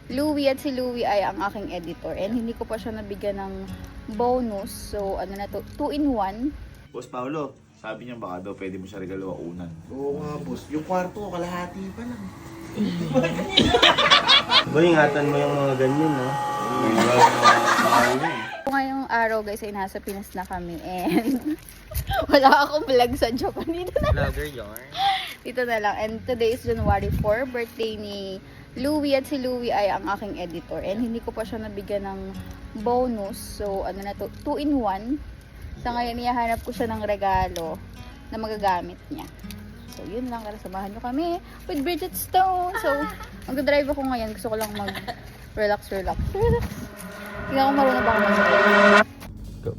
Louie, at si Louie ay ang aking editor. And hindi ko pa siya nabigyan ng bonus. So, ano na to? 2-in-1. Boss Paolo, sabi niya baka daw pwede mo siya regalo unan. Oo nga, boss. Yung kwarto ko, kalahati pa lang. Boy, ingatan mo yung mga ganyan, no? Ngayong araw guys ay nasa Pinas na kami. And wala akong vlog sa Japan. Dito na lang. Vlogger yarn. Dito na lang. And today is January 4. Birthday ni Louie, at si Louie ay ang aking editor. And hindi ko pa siya nabigyan ng bonus. So, ano na to? 2-in-1. Sa ngayon, ihahanap ko siya ng regalo na magagamit niya. So, yun lang. Kaya samahan nyo kami with Bridget Stone. So, mag-drive ako ngayon. Gusto ko lang mag-relax. Hindi ako marunong ba ako mag-drive. Go.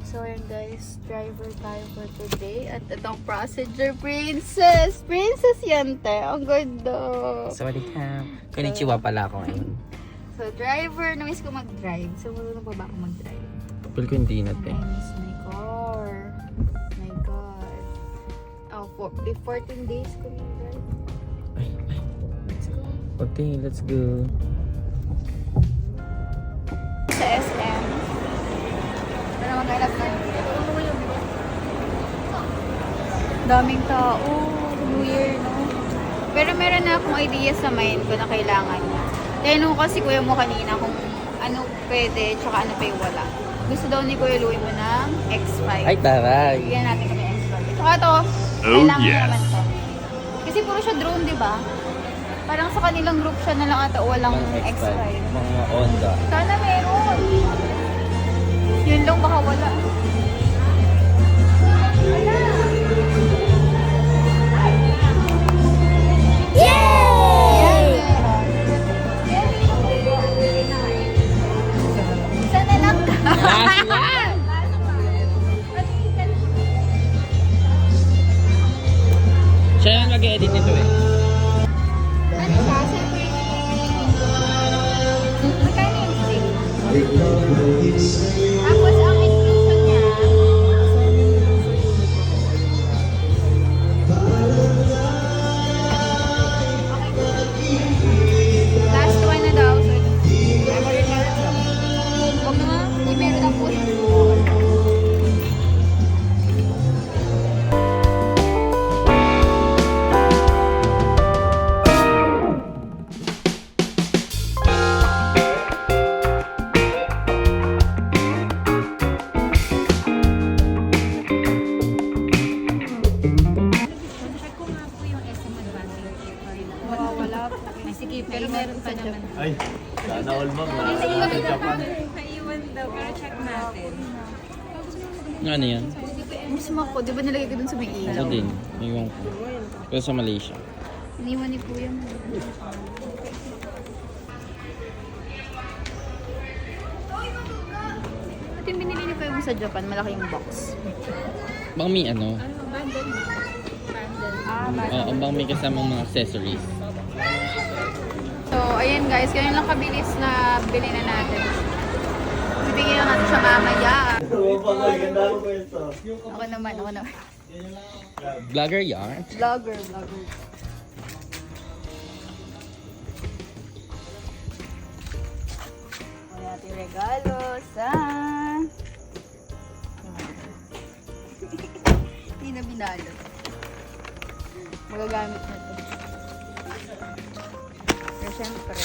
So, ayan guys. Driver tayo for today. At itong passenger princess. Princess yan, te. Ang ganda. Sorry ka. Konnichiwa pala ako ngayon. So, driver. Namiss ko mag-drive. So, marunong pa ba ako mag-drive? Kapil ko hindi na, te. I miss my car. My God. Oh, 14 days ko mag-drive. Let's go. Okay, let's go. Sa SM. Para maghanap na. Daming tao. Weird, no? Pero meron na akong idea sa mind ko na kailangan niya. Tinanong ko si kuya mo kanina kung ano pwede, tsaka ano pa yung wala. Gusto daw ni Kuya Louie mo ng X5. Ay, taray. Bigyan natin kami ng X5. Tsaka to, kailangan naman to. Kasi puro siya drone, di ba? Parang sa kanilang group siya na lang ata walang X5. Mga Honda. Sana meron. Yun lang, baka wala. Wala. Yay! Sana lang ka. Last one! Siya yung nag-edit nito eh. Ano siya? Magkano yung stick? Tapos ang inclusion niya, last one na daw. So, huwag na nga, hindi meron ang puso. Sige, pero meron pa naman. Ay, sana all ma'am. Nasa Japan. Naiwan daw, pero check natin. Ano yan? Mismo ako, di ba nilagay ko dun sa may Ako ilaw? din. Mayroon ko. Pero sa Malaysia. Iniwan ni Kuya mo. At yung binili ni Kuya mo sa Japan, malaki yung box. Bang may ano? Bundle. Oo, bang may kasamang mga accessories. So, ayan guys, ganyan lang kabilis na bili na natin. Bibigyan lang natin siya mamaya. Ako naman. Vlogger yarn. Vlogger. Wala natin regalo sa... Hindi na binalot. Magagamit na ito. Pero syempre.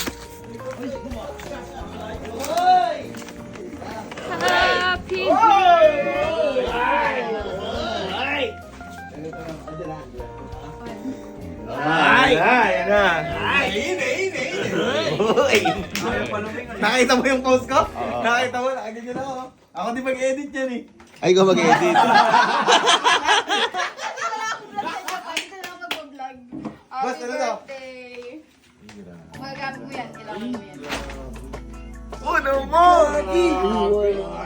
Happy Ay! Nakita mo yung post ko? Nakita mo? Ganyan ako. Ako di mag-edit yan eh. Ay, ikaw mag-edit. Boss, ano daw? Magagamit mo yan. Kailangan mo yan. Uno mo! Gagi!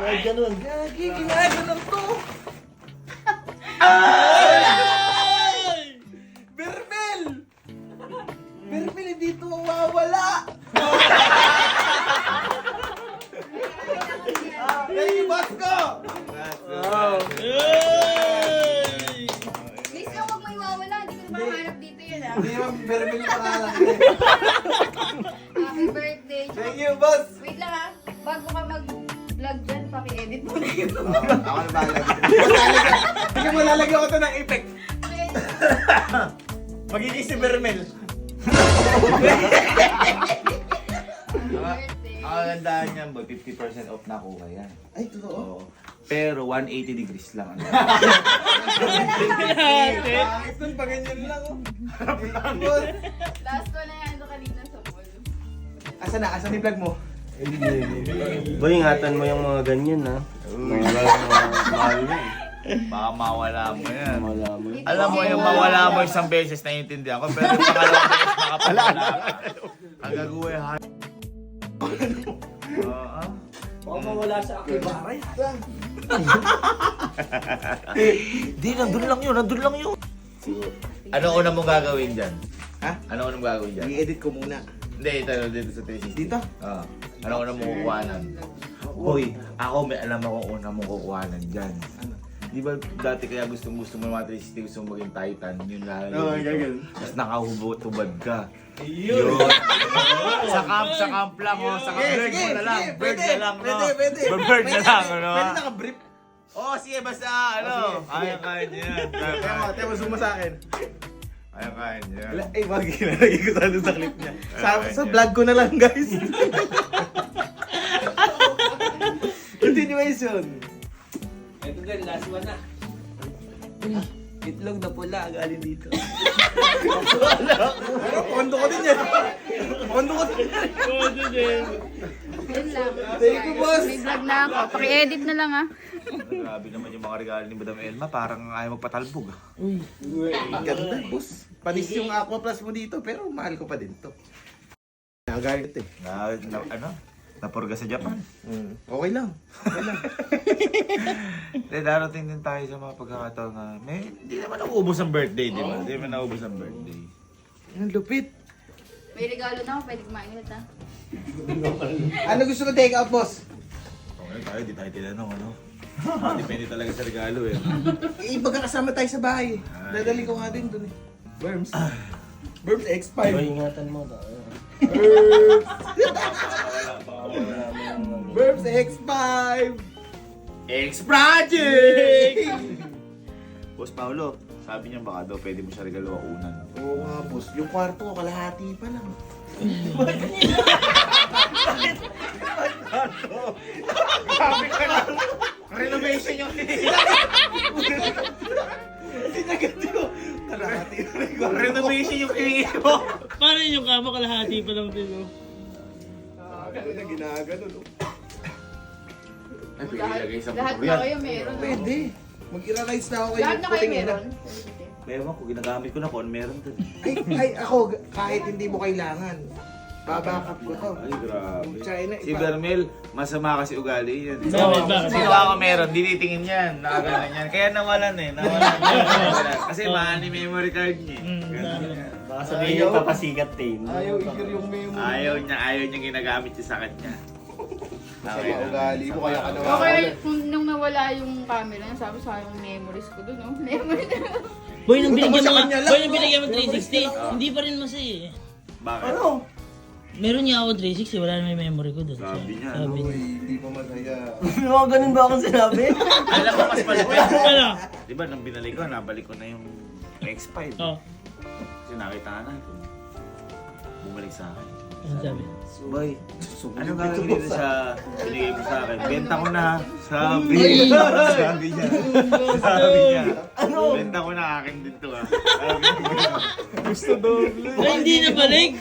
Ay, ganun. Gagi, ginaganon to! Ay! Berbel! Berbel, hindi to mawawala! Thank you, boss ko! Please lang, huwag mo iwawala. Hindi ko na makahanap dito yun ah. Hindi naman Berbel yung pangalan. Happy birthday! you, boss. Wait lang ha. Bago ka mag-vlog dyan, paki-edit mo na yun. Ako na bahala dito. Sige mo, lalagyan ko to ng effect. Magiging si Bermel. Ang kagandahan niyan, boy, 50% off na kuha yan. Ay, totoo. Oo. Pero 180 degrees lang. Ano? Pangit nun, pa ganyan lang, oh. Boss. Last ko na yan kanina sa mall. Asan na? Asan yung vlog mo? Boy, ingatan mo yung mga ganyan, ha? Mahal na eh. Baka mawala mo yan. Alam mo yung mawala mo isang beses naiintindihan ko, pero yung pangalawang beses makapalala ka. Ang gagawin ha. Baka mawala sa akibara. Di, nandun lang yun. Ano una mong gagawin dyan? Ha? Ano unang gagawin dyan? I-edit ko muna. Hindi, dito sa 360. Dito? Oo. Ano una mong kukuhanan? Boy, ako may alam ako una mong kukuhanan dyan. Ano? Di ba dati kaya gusto mo mga 360, gusto mo maging Titan, yun lang. Oo, ganyan. Tapos nakahubot-tubad ka. Yun. Sa camp lang, oh. Sa bird mo na lang. Bird na lang, no? Pwede. Bird na lang, ano? Pwede naka-brief. Oo, sige, basta, ano? Kaya niya yan. Tema, zoom mo sa akin. Kaya niya. Ay, wag, ilalagay ko sa clip niya. Sa vlog ko na lang, guys. Continuation. Ito din, last one na. Itlog na pula, galing dito. Kondo ko din yan. Kondo ko din. Yun lang. Thank you, boss. May vlog na ako. Paki-edit na lang ha. Grabe naman yung mga regalo ni Madam Elma, parang ayaw magpatalbog. Ang ganda, boss. Panis yung Aqua Plus mo dito, pero mahal ko pa din to. Nagalit eh. Napurga sa Japan. Okay lang. Okay lang. Then, darating din tayo sa mga pagkakataon na hindi naman nauubos ang birthday, di ba? Hindi naman nauubos ang birthday. Ang lupit. May regalo na ako. Pwede kumain ulit ha. Ano gusto mo take out, boss? Okay tayo, di tayo tinanong, ano? Depende talaga sa regalo eh. Magkakasama tayo sa bahay. Dadali ko nga din dun eh. Worms. Worms X5. Boy, ingatan mo ba? Worms X5. X-Project! Boss Paolo, sabi niya baka daw pwede mo siya regalo unan. Oo nga, boss. Yung kwarto ko, kalahati pa lang. Sabi ka lang, renovation yung Sinagat yun. Kalahati pa lang. renovation yung kiningi mo. Paano yung kama kalahati pa lang din, oh? Ano na ginagano, no? Ay, pwede ilagay sa Lahat motor na yan. kayo meron. no? Pwede. Mag-ira-rides na ako kayo. Lahat na kayo meron. Ewan ko, ginagamit ko na kung meron dun. Ay, ako, kahit hindi mo kailangan. Babackup ko to. Ay, grabe. China, Si Bermel, masama kasi ugali yan. Bakit? Sino ako meron, dinitingin yan, nakagalan yan. Kaya nawalan eh, nawalan. Kasi mahal ni memory card niya eh. Ganun yan. Baka sabihin niyo, papasikat din. Ayaw i-clear yung memo. Ayaw niya ginagamit niya sa kanya. Kasi ugali mo, kaya ka Okay, nawawalan. nung nawala yung camera, sabi sa yung memories ko dun, no? Memories. Boy, nung binigyan Sa mo kanya lang. boy, nung binigyan mo 360, hindi pa rin masaya eh. Bakit? Ano? Meron niya ako 360, wala na may memory ko doon. Sabi niya, Sabi niya. Hindi pa masaya. Mga ganun ba akong sinabi? Alam mo mas malupit. Ano? Di ba, nang binalik ko, nabalik ko na yung X5. Oh, Kasi nakita na natin. Bumalik sa akin. ano sabi? Boy, ano gagawin dito sa binigay mo sa akin? Benta ko na. Sabi niya. Sabi niya. Ano? Benta ko na akin din to ah. Sabi niya. Gusto doble. Ay, hindi na balik!